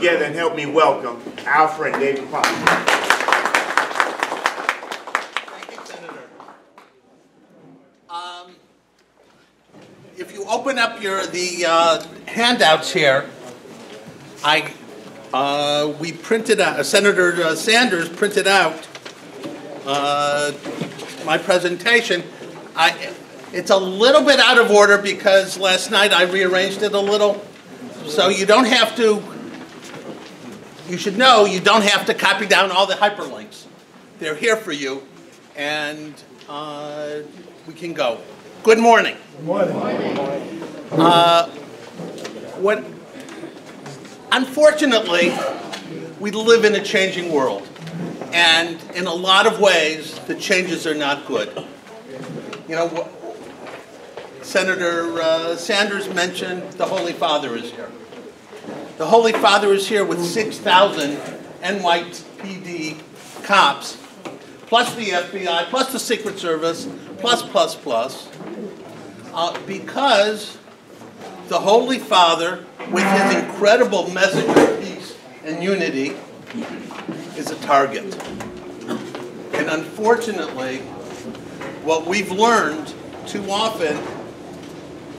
together and help me welcome our friend David Pollock. Thank you, Senator. If you open up the handouts here, we printed out, Senator Sanders printed out my presentation. It's a little bit out of order because last night I rearranged it a little. So you don't have to, you should know you don't have to copy down all the hyperlinks. They're here for you, and we can go. Good morning. Good morning. Unfortunately, we live in a changing world, and in a lot of ways, the changes are not good. You know, Senator Sanders mentioned the Holy Father is here. The Holy Father is here with 6,000 NYPD cops, plus the FBI, plus the Secret Service, plus, because the Holy Father, with his incredible message of peace and unity, is a target. And unfortunately, what we've learned too often,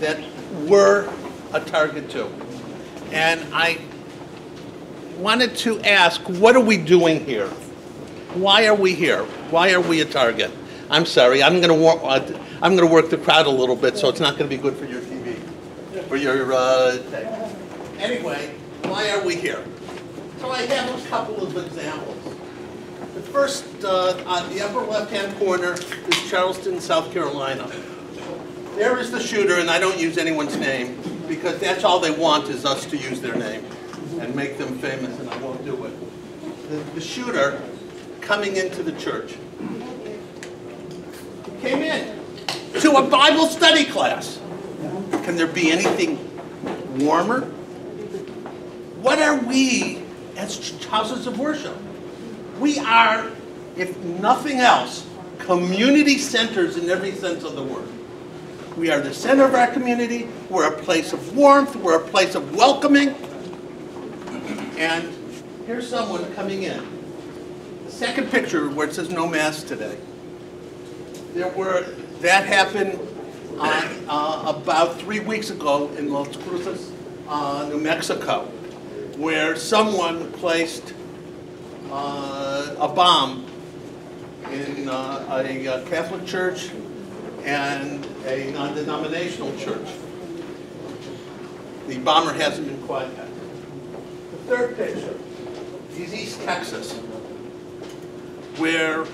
that we're a target too. And I wanted to ask, what are we doing here? Why are we here? Why are we a target? I'm sorry, I'm going to work the crowd a little bit, so it's not going to be good for your TV, for your tape. Anyway, why are we here? So I have a couple of examples. The first, on the upper left-hand corner, is Charleston, South Carolina. There is the shooter, and I don't use anyone's name, because that's all they want is us to use their name and make them famous, and I won't do it. The shooter coming into the church came in to a Bible study class. Can there be anything warmer? What are we as houses of worship? We are, if nothing else, community centers in every sense of the word. We are the center of our community. We're a place of warmth. We're a place of welcoming. And here's someone coming in. The second picture where it says no mass today. That happened about 3 weeks ago in Las Cruces, New Mexico, where someone placed a bomb in a Catholic church and a non-denominational church. The bomber hasn't been quite yet. The third picture is East Texas, where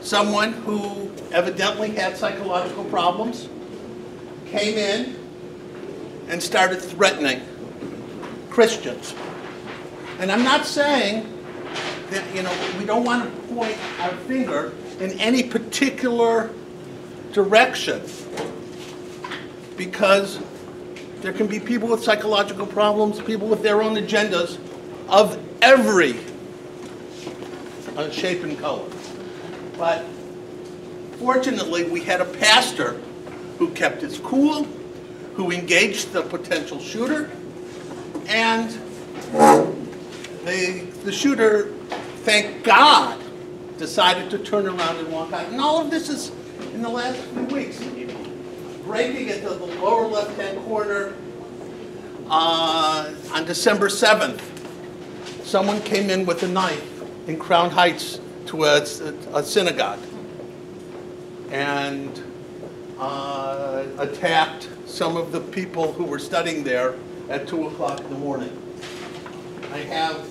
someone who evidently had psychological problems came in and started threatening Christians. And I'm not saying that, you know, we don't want to point our finger in any particular direction, because there can be people with psychological problems, people with their own agendas of every shape and color. But fortunately, we had a pastor who kept his cool, who engaged the potential shooter, and the shooter, thank God, decided to turn around and walk out. And all of this is in the last few weeks. Breaking at the lower left-hand corner on December 7th, someone came in with a knife in Crown Heights to a synagogue and attacked some of the people who were studying there at 2 o'clock in the morning. I have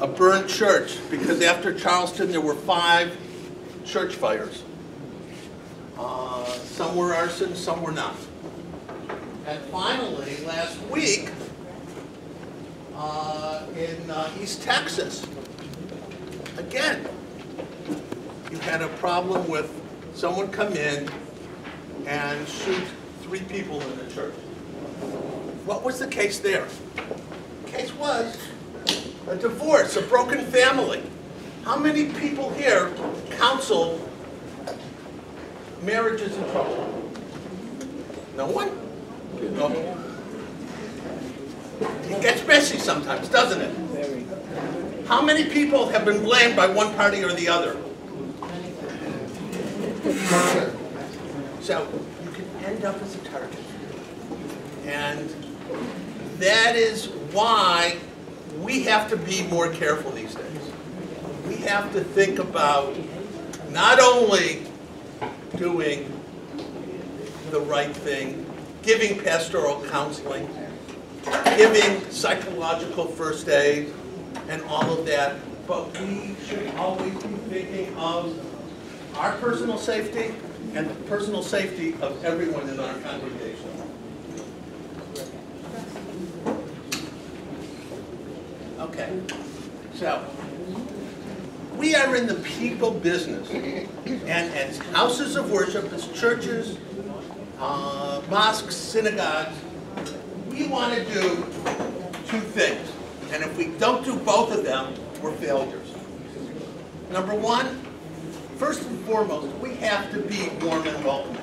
a burned church, because after Charleston there were 5 church fires. Some were arson, some were not. And finally, last week, in East Texas, again, you had a problem with someone come in and shoot 3 people in the church. What was the case there? The case was a divorce, a broken family. How many people here counsel marriages in trouble? No one? No. It gets messy sometimes, doesn't it? How many people have been blamed by one party or the other? So you can end up as a target. And that is why we have to be more careful these days. We have to think about not only doing the right thing, giving pastoral counseling, giving psychological first aid, and all of that, but we should always be thinking of our personal safety and the personal safety of everyone in our congregation. Okay, so we are in the people business, and as houses of worship, as churches, mosques, synagogues, we want to do two things. And if we don't do both of them, we're failures. Number one, first and foremost, we have to be warm and welcoming.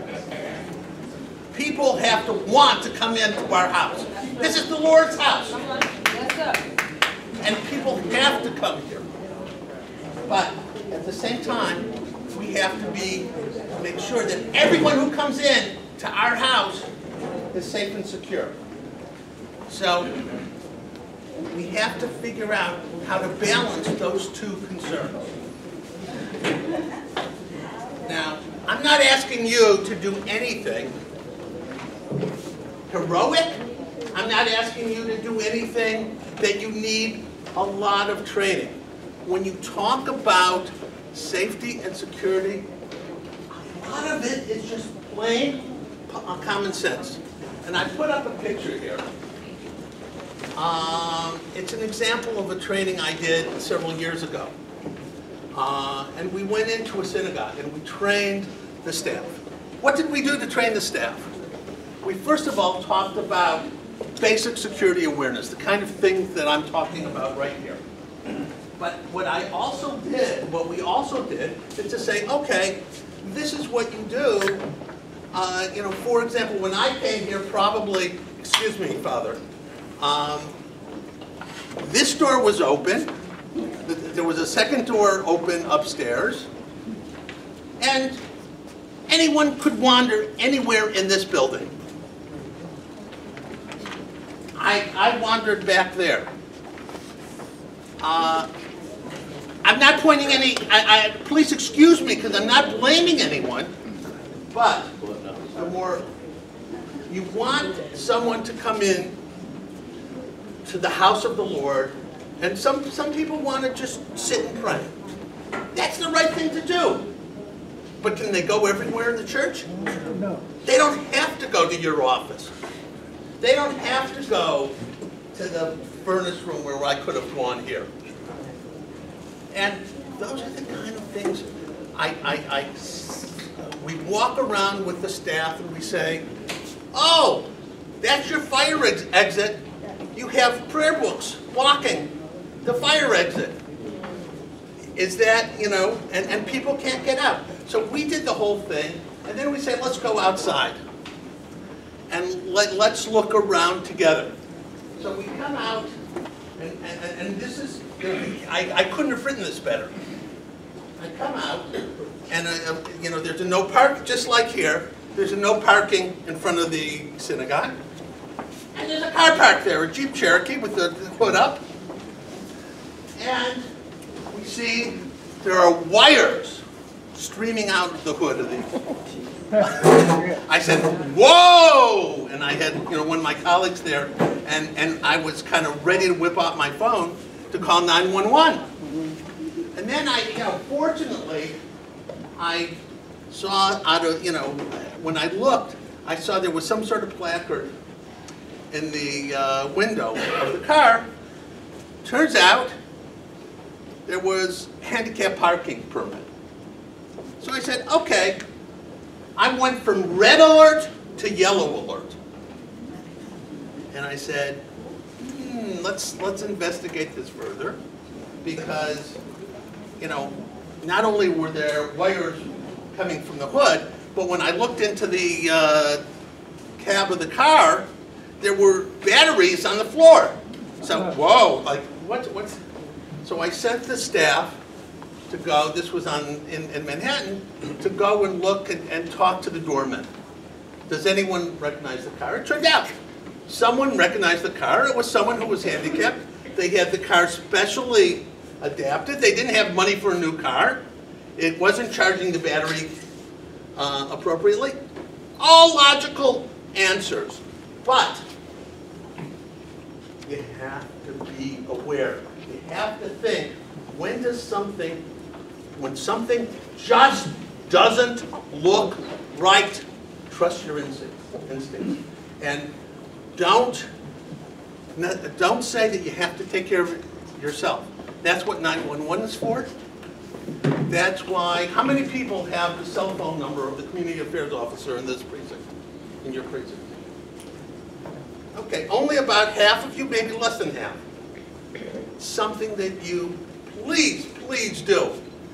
People have to want to come into our house. This is the Lord's house. Yes, sir. And people have to come here. But at the same time, we have to make sure that everyone who comes in to our house is safe and secure. So we have to figure out how to balance those two concerns. Now, I'm not asking you to do anything heroic. I'm not asking you to do anything that you need a lot of training. When you talk about safety and security, a lot of it is just plain common sense. And I put up a picture here. It's an example of a training I did several years ago. And we went into a synagogue and we trained the staff. What did we do to train the staff? We first of all talked about basic security awareness, the kind of things that I'm talking about right here. But what we also did is to say, okay, this is what you do. For example, when I came here, probably, excuse me, Father, this door was open. There was a second door open upstairs. And anyone could wander anywhere in this building. I wandered back there. I'm not pointing any, please excuse me because I'm not blaming anyone, but the more you want someone to come in to the house of the Lord, and some people want to just sit and pray. That's the right thing to do. But can they go everywhere in the church? No. They don't have to go to your office. They don't have to go to the furnace room where I could have gone here. And those are the kind of things we walk around with the staff and we say, oh, that's your fire exit. You have prayer books blocking the fire exit. Is that, and people can't get out. So we did the whole thing, and then we say, let's go outside. And let's look around together. So we come out, and this is, I couldn't have written this better. I come out, and there's a no park, just like here. There's a no parking in front of the synagogue. And there's a car parked there, a Jeep Cherokee with the hood up. And we see there are wires streaming out of the hood of the... I said, whoa! And I had, one of my colleagues there, and I was kind of ready to whip out my phone to call 911. And then fortunately, I saw when I looked, I saw there was some sort of placard in the window of the car. Turns out, there was handicap parking permit. So I said, okay. I went from red alert to yellow alert. And I said, let's investigate this further, because, not only were there wires coming from the hood, but when I looked into the cab of the car, there were batteries on the floor. So, whoa, like, So I sent the staff to go, this was in Manhattan, to go and look and talk to the doorman. Does anyone recognize the car? It turned out someone recognized the car. It was someone who was handicapped. They had the car specially adapted. They didn't have money for a new car. It wasn't charging the battery appropriately. All logical answers. But you have to be aware. You have to think, when something just doesn't look right, trust your instincts. And don't say that you have to take care of it yourself. That's what 911 is for. That's why, how many people have the cell phone number of the community affairs officer in this precinct, in your precinct? Okay, only about half of you, maybe less than half. Something that you please do.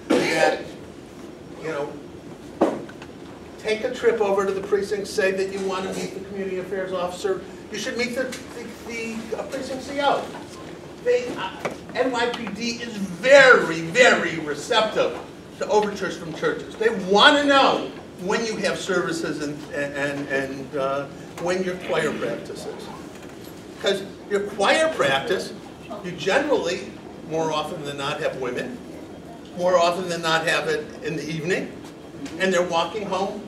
That, you know, take a trip over to the precinct, say that you want to meet the community affairs officer. You should meet the precinct CO. NYPD is very receptive to overtures from churches. They want to know when you have services and when your choir practices. Because your choir practice, you generally, more often than not, have women, more often than not have it in the evening, and they're walking home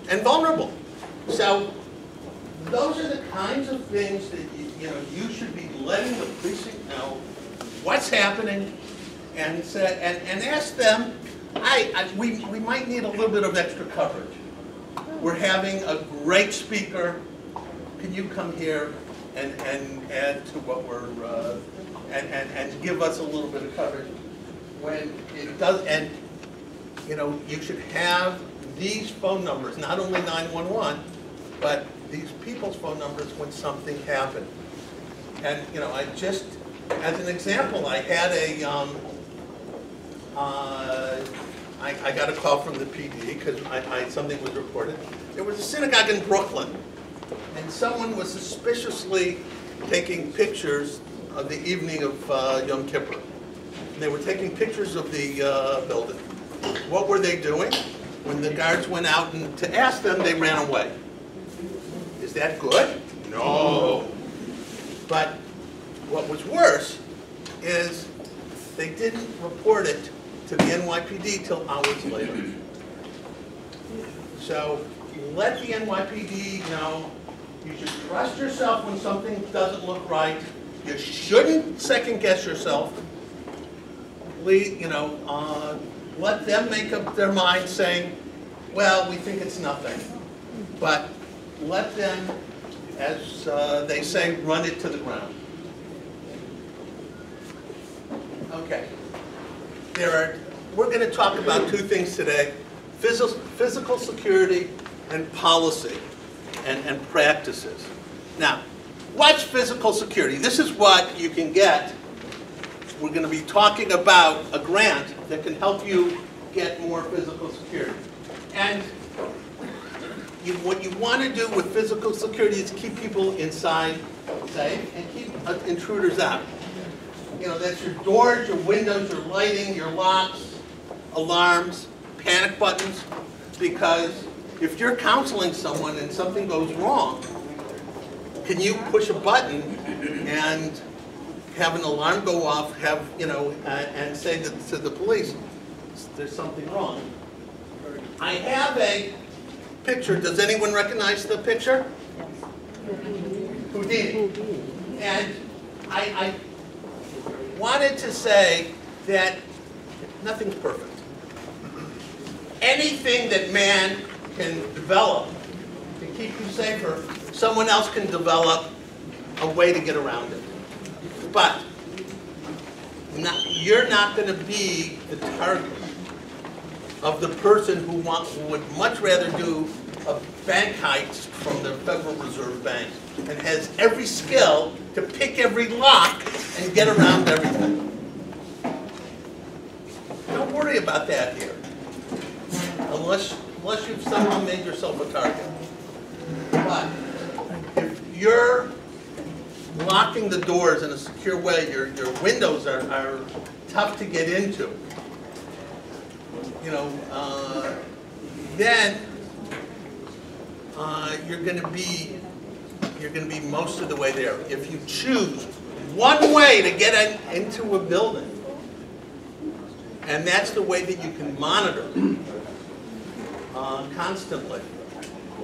and vulnerable. So those are the kinds of things that you should be letting the precinct know what's happening, and ask them. We might need a little bit of extra coverage. We're having a great speaker. Can you come here and add to what we're and give us a little bit of coverage when it does? And you should have these phone numbers, not only 911, but these people's phone numbers when something happened. And I just, as an example, I had I got a call from the PD because something was reported. There was a synagogue in Brooklyn, and someone was suspiciously taking pictures of the evening of Yom Kippur. And they were taking pictures of the building. What were they doing? When the guards went out and to ask them, they ran away. Is that good? No. But what was worse is they didn't report it to the NYPD till hours later. So let the NYPD know you should trust yourself when something doesn't look right. You shouldn't second guess yourself. Let them make up their mind saying, well, we think it's nothing. But let them, as they say, run it to the ground. Okay. We're going to talk about two things today: physical security and policy and practices. Now, what's physical security? This is what you can get. We're going to be talking about a grant that can help you get more physical security. And what you want to do with physical security is keep people inside safe and keep intruders out. That's your doors, your windows, your lighting, your locks, alarms, panic buttons. Because if you're counseling someone and something goes wrong, can you push a button and have an alarm go off, and say to the police, there's something wrong? I have a picture. Does anyone recognize the picture? Houdini. And I wanted to say that nothing's perfect. Anything that man can develop to keep you safer, someone else can develop a way to get around it. But you're not going to be the target of the person who would much rather do a bank heist from the Federal Reserve Bank and has every skill to pick every lock and get around everything. Don't worry about that here, unless you've somehow made yourself a target. But if you're locking the doors in a secure way. Your windows are tough to get into. You know, then you're going to be most of the way there. If you choose one way to get into a building, and that's the way that you can monitor constantly.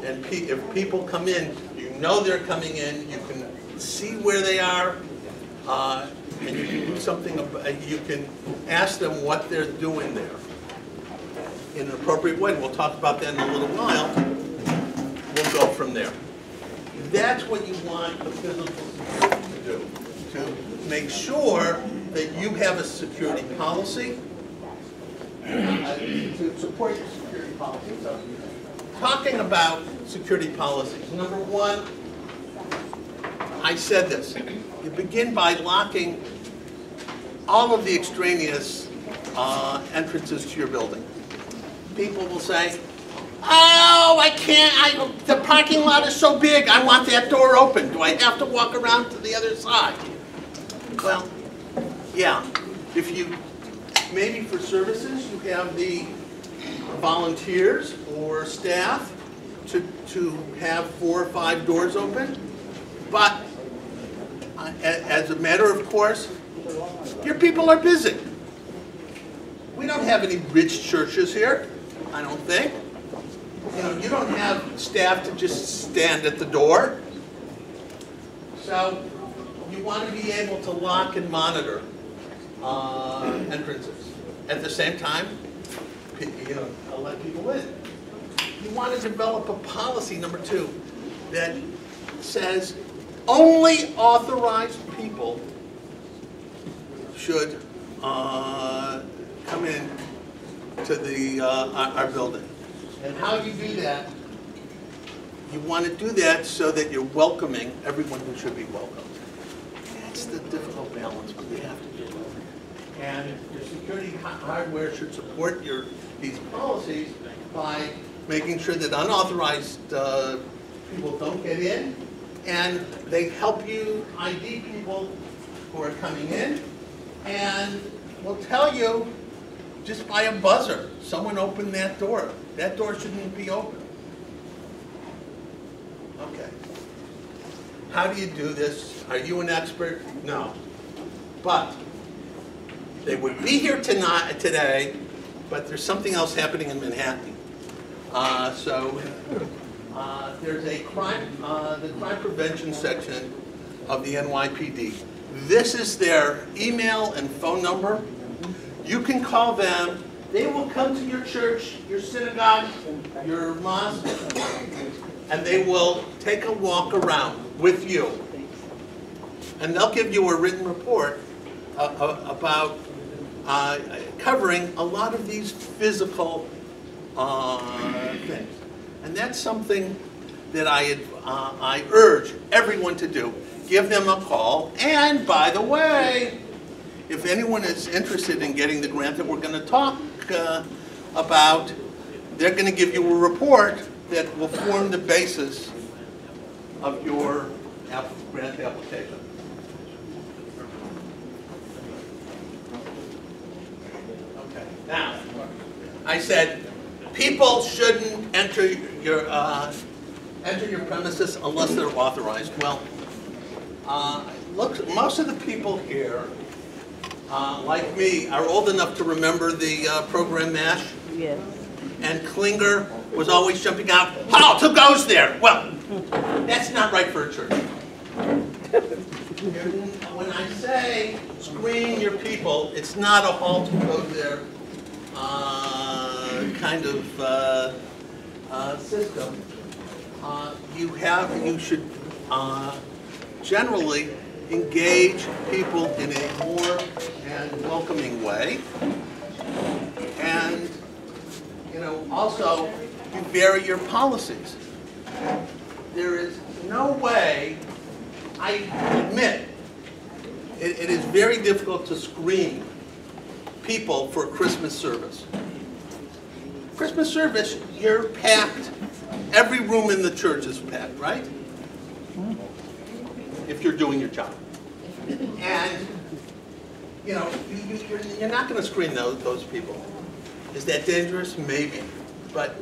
And if people come in, you know they're coming in, you can see where they are, and you can do something about, you can ask them what they're doing there in an appropriate way. We'll talk about that in a little while. We'll go from there. That's what you want the physical security to do, to make sure that you have a security policy, to support your security policy. So, talking about security policies, number one, I said this, you begin by locking all of the extraneous entrances to your building. People will say, oh, I can't, the parking lot is so big, I want that door open. Do I have to walk around to the other side? Well, yeah, if you, maybe for services, you have the volunteers or staff to have 4 or 5 doors open, but as a matter of course, your people are busy. We don't have any rich churches here, I don't think. You know, you don't have staff to just stand at the door. So you want to be able to lock and monitor entrances. At the same time, you know, let people in. You want to develop a policy, number 2, that says only authorized people should come in to the our building. And how you do that, you want to do that so that you're welcoming everyone who should be welcomed. That's the difficult balance we have to do. And your security hardware should support these policies by making sure that unauthorized people don't get in, and they help you ID people who are coming in, and will tell you just by a buzzer, someone opened that door. That door shouldn't be open. Okay. How do you do this? Are you an expert? No. But they would be here today, but there's something else happening in Manhattan. There's a the crime prevention section of the NYPD. This is their email and phone number. You can call them. They will come to your church, your synagogue, your mosque, and they will take a walk around with you. And they'll give you a written report about covering a lot of these physical things. And that's something that I urge everyone to do. Give them a call. And by the way, if anyone is interested in getting the grant that we're going to talk about, they're going to give you a report that will form the basis of your grant application. Okay. Now, I said people shouldn't enter your premises unless they're authorized. Well, look, most of the people here, like me, are old enough to remember the program MASH. Yes. And Klinger was always jumping out, halt, who goes there? Well, that's not right for a church. When I say screen your people, it's not a halt, who goes there kind of system. You should generally engage people in a more and welcoming way, and also you vary your policies. There is no way, I admit, it is very difficult to screen people for a Christmas service. Christmas service, you're packed. Every room in the church is packed, right? if you're doing your job. And, you know, you're not going to screen those people. Is that dangerous? Maybe. But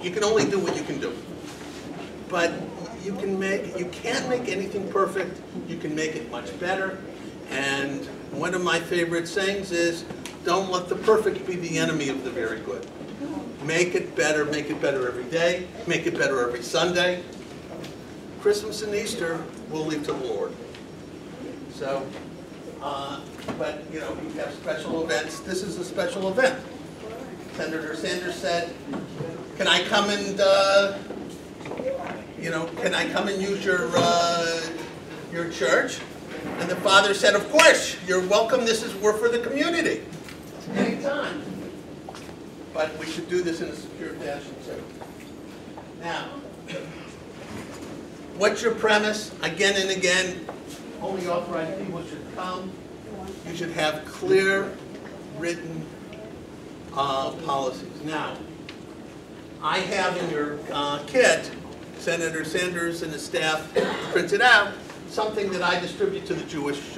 you can only do what you can do. But you can't make anything perfect. You can make it much better. And one of my favorite sayings is, don't let the perfect be the enemy of the very good. Make it better every day, make it better every Sunday. Christmas and Easter, we'll leave to the Lord. So, but you know, you have special events. This is a special event. Senator Sanders said, can I come and, you know, can I come and use your church? And the father said, of course, you're welcome. We're for the community. Anytime. But we should do this in a secure fashion too. Now, what's your premise? Again and again, only authorized people should come. You should have clear, written policies. Now, I have in your kit, Senator Sanders and his staff printed out something that I distribute to the Jewish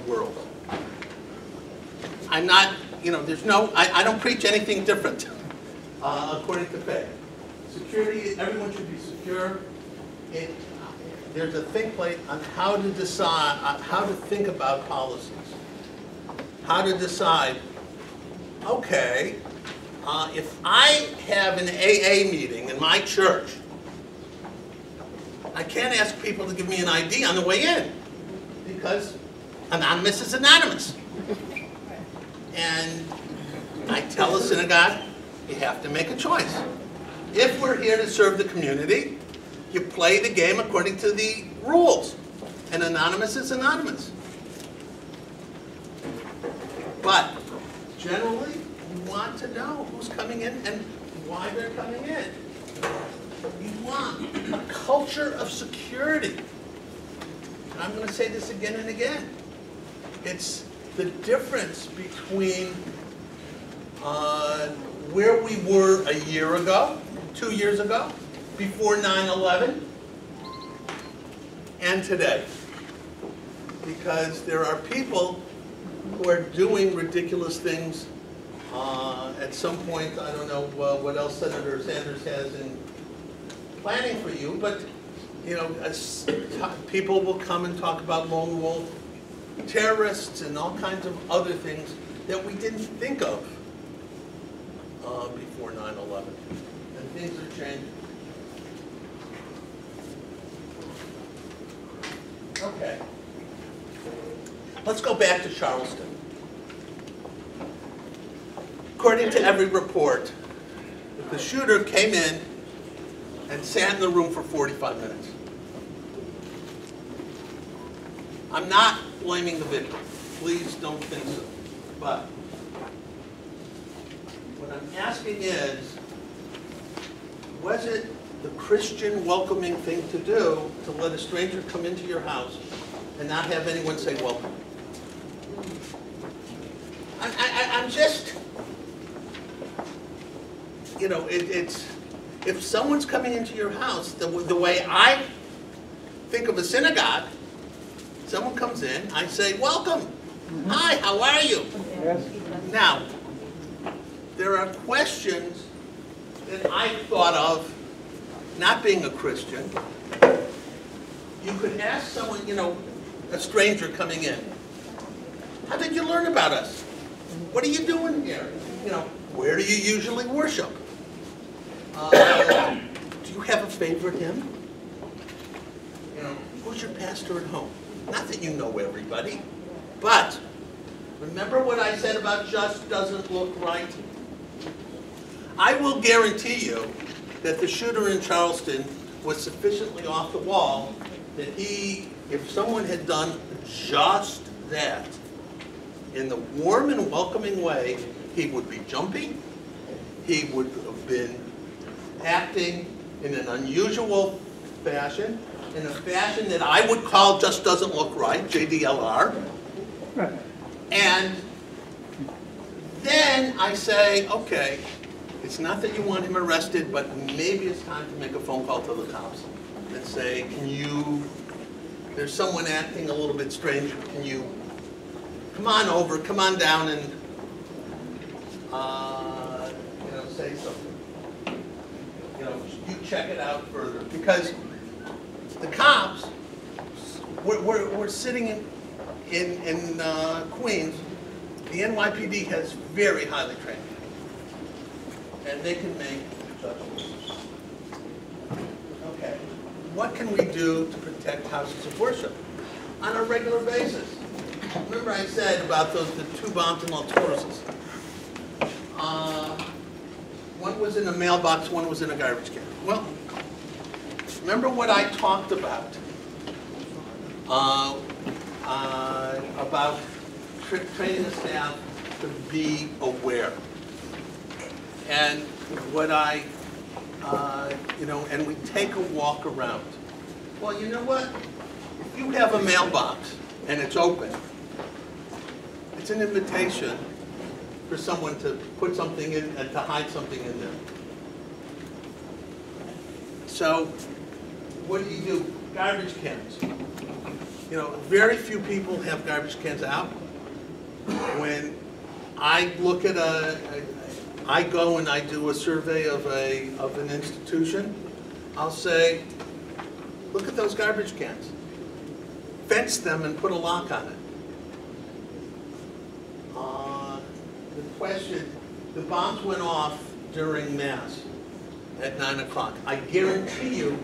world. I'm not, you know, I don't preach anything different according to faith. Security, everyone should be secure. There's a think plate on how to decide, how to think about policies. How to decide, okay, if I have an AA meeting in my church, I can't ask people to give me an ID on the way in, because anonymous is anonymous. And I tell the synagogue, you have to make a choice. If we're here to serve the community, you play the game according to the rules. And anonymous is anonymous. But generally, you want to know who's coming in and why they're coming in. You want a culture of security. And I'm going to say this again and again. It's the difference between where we were a year ago, 2 years ago, before 9/11, and today. Because there are people who are doing ridiculous things. At some point, I don't know what else Senator Sanders has in planning for you, but you know, people will come and talk about lone wolf terrorists and all kinds of other things that we didn't think of before 9/11. And things are changing. Okay. Let's go back to Charleston. According to every report, the shooter came in and sat in the room for 45 minutes. I'm not blaming the victim. Please don't think so. But what I'm asking is, was it the Christian welcoming thing to do to let a stranger come into your house and not have anyone say welcome? I'm just, you know, it's if someone's coming into your house, the way I think of a synagogue, someone comes in, I say, welcome. Hi, how are you? Yes. Now, there are questions that I thought of, not being a Christian. You could ask someone, you know, a stranger coming in, how did you learn about us? What are you doing here? You know, where do you usually worship? Do you have a favorite hymn? You know, who's your pastor at home? Not that you know everybody, but remember what I said about just doesn't look right? I will guarantee you that the shooter in Charleston was sufficiently off the wall that if someone had done just that, in the warm and welcoming way, he would be jumping, he would have been acting in an unusual fashion, in a fashion that I would call just doesn't look right, JDLR. And then I say, okay, it's not that you want him arrested, but maybe it's time to make a phone call to the cops and say, can you there's someone acting a little bit strange, can you come on over, come on down and say something. You check it out further, because the cops, we're sitting in Queens. The NYPD has very highly trained, and they can make judgments. Okay, what can we do to protect houses of worship on a regular basis? Remember I said about the two bombs in Los Torres. One was in a mailbox, one was in a garbage can. Well, remember what I talked about training the staff to be aware. And what and we take a walk around. Well, you know what? If you have a mailbox and it's open, it's an invitation for someone to put something in and to hide something in there. So, what do? Garbage cans. Very few people have garbage cans out. When I look at I go and I do a survey of an institution, I'll say, look at those garbage cans. Fence them and put a lock on it. The question, the bombs went off during Mass at 9 o'clock. I guarantee you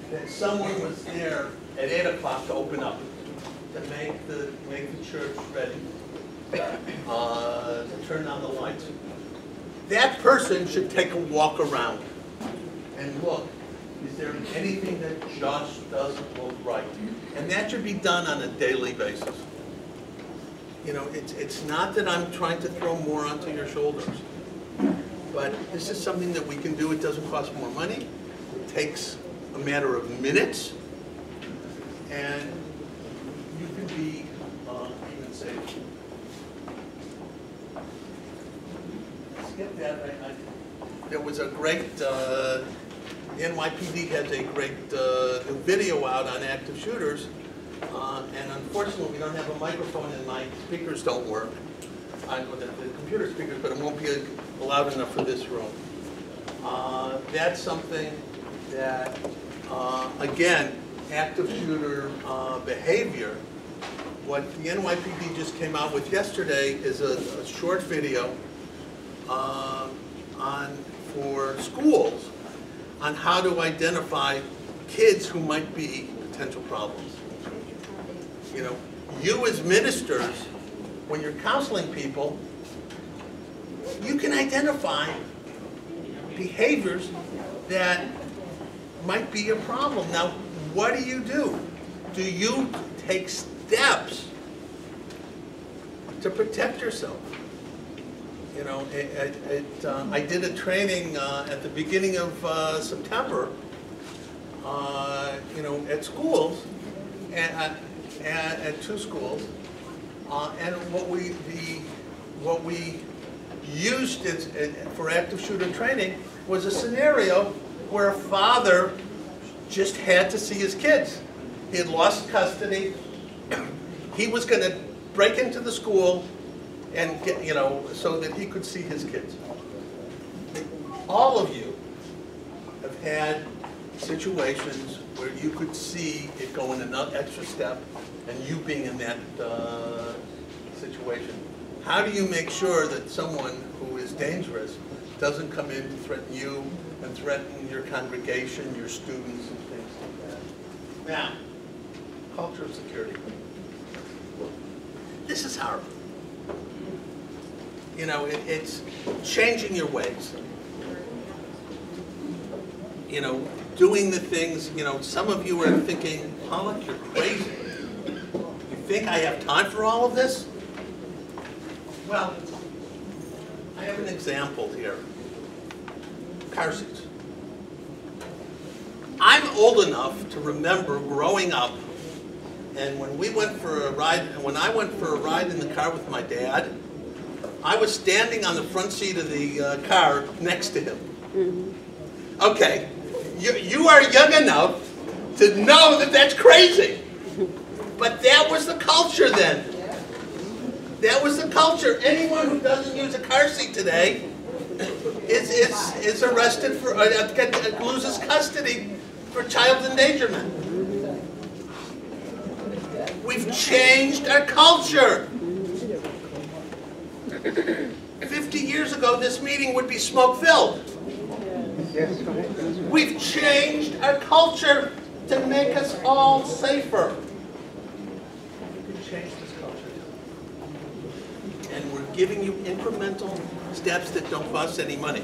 that someone was there at 8 o'clock to open up, to make the church ready, to turn on the lights. That person should take a walk around and look, is there anything that just doesn't look right? And that should be done on a daily basis. It's not that I'm trying to throw more onto your shoulders, but this is something that we can do. It doesn't cost more money. It takes a matter of minutes, and you can be even safe. Skip that. There was a great, the NYPD has a great new video out on active shooters. And unfortunately, we don't have a microphone and my speakers don't work. The computer speakers, but it won't be loud enough for this room. That's something that, again, active shooter behavior. What the NYPD just came out with yesterday is a short video for schools on how to identify kids who might be potential problems. You as ministers, when you're counseling people, you can identify behaviors that might be a problem. Now, what do? Do you take steps to protect yourself? I did a training at the beginning of September, at schools, at two schools, and what we used for active shooter training was a scenario where a father just had to see his kids. He had lost custody. He was going to break into the school and get, so that he could see his kids. All of you have had situations where you could see it going another extra step and you being in that situation. How do you make sure that someone who is dangerous doesn't come in to threaten you and threaten your congregation, your students, and things like that? Now, culture of security. This is hard. It's changing your ways. Doing the things, some of you are thinking, Pollock, you're crazy. You think I have time for all of this? Well, I have an example here. Car seats. I'm old enough to remember growing up, and when I went for a ride in the car with my dad, I was standing on the front seat of the car next to him. Mm-hmm. Okay, you are young enough to know that that's crazy. But that was the culture then. That was the culture. Anyone who doesn't use a car seat today is arrested for, loses custody for child endangerment. We've changed our culture. 50 years ago, this meeting would be smoke-filled. We've changed our culture to make us all safer. We can change this culture. And we're giving you incremental steps that don't cost any money.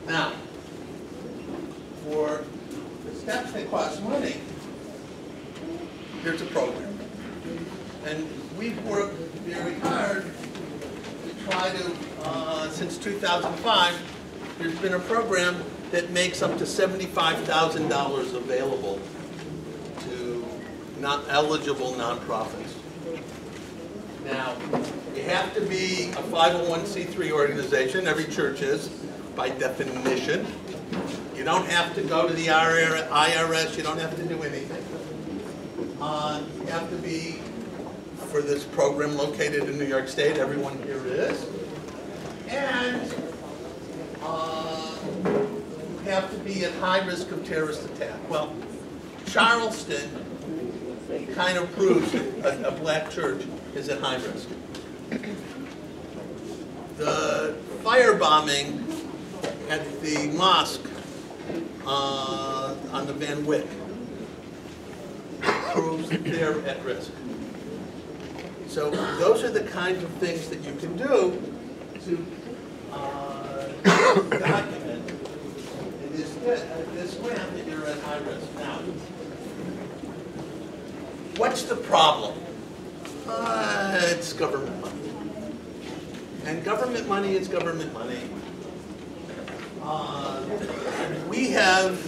Now, for the steps that cost money, there's a program. And we've worked very hard to try to, since 2005, there's been a program that makes up to $75,000 available to eligible nonprofits. Now, you have to be a 501c3 organization. Every church is, by definition. You don't have to go to the IRS. You don't have to do anything. You have to be, for this program located in New York State, everyone here is. And you have to be at high risk of terrorist attack. Well, Charleston kind of proves that a black church is at high risk. The firebombing at the mosque on the Van Wyck proves that they're at risk. So those are the kinds of things that you can do to document in this grant that you're at high risk. Now, what's the problem? It's government money. And government money is government money. We have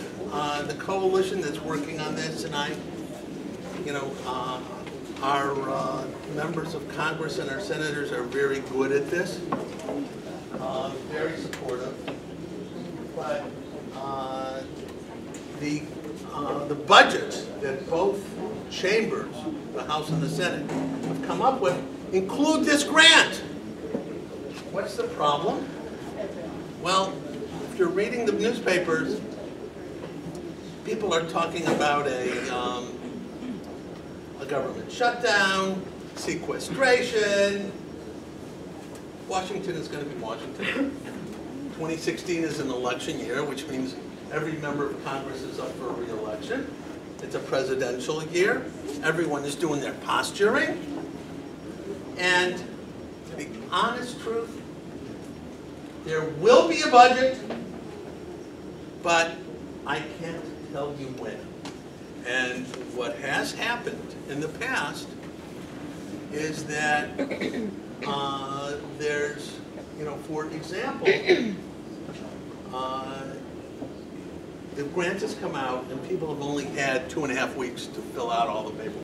the coalition that's working on this, and our members of Congress and our senators are very good at this, very supportive. But the budgets that both chambers, the House and the Senate, have come up with include this grant. What's the problem? Well, if you're reading the newspapers, people are talking about a government shutdown, sequestration. Washington is going to be Washington. 2016 is an election year, which means every member of Congress is up for re-election. It's a presidential year. Everyone is doing their posturing. And to be honest truth, there will be a budget, but I can't tell you when. And what has happened in the past is that there's, for example, the grant has come out and people have only had 2.5 weeks to fill out all the paperwork.